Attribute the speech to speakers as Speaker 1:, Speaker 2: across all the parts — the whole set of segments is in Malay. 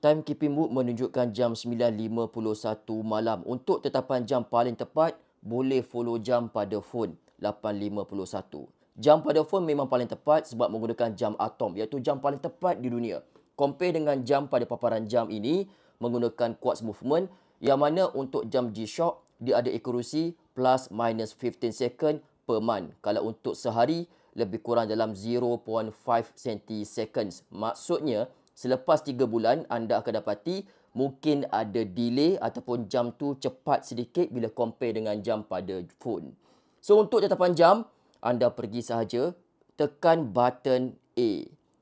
Speaker 1: Timekeeping mode menunjukkan jam 9.51 malam. Untuk tetapan jam paling tepat, boleh follow jam pada phone 8.51. Jam pada phone memang paling tepat sebab menggunakan jam atom, iaitu jam paling tepat di dunia. Compare dengan jam pada paparan jam ini menggunakan quartz movement, yang mana untuk jam G-Shock dia ada accuracy plus minus 15 second per month. Kalau untuk sehari, lebih kurang dalam 0.5 cm. Maksudnya, selepas 3 bulan, anda akan dapati mungkin ada delay ataupun jam tu cepat sedikit bila compare dengan jam pada phone. So, untuk tetapan jam, anda pergi sahaja, tekan button A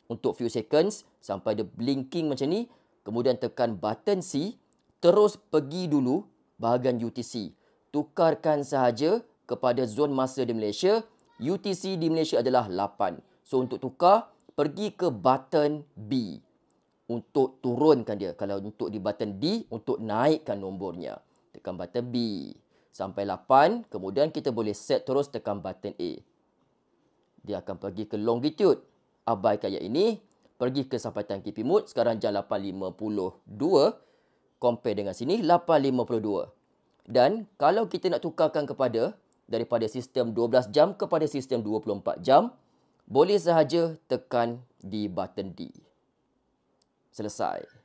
Speaker 1: untuk few seconds sampai dia blinking macam ni. Kemudian tekan button C, terus pergi dulu bahagian UTC. Tukarkan sahaja kepada zon masa di Malaysia. UTC di Malaysia adalah 8. So, untuk tukar, pergi ke button B untuk turunkan dia. Kalau untuk di button D, untuk naikkan nombornya. Tekan button B sampai 8. Kemudian kita boleh set terus tekan button A. Dia akan pergi ke longitude. Abaikan yang ini. Pergi ke sampai timekeeping mode. Sekarang jam 8.52. Compare dengan sini 8.52. Dan kalau kita nak tukarkan daripada sistem 12 jam kepada sistem 24 jam, boleh sahaja tekan di button D. Selesai.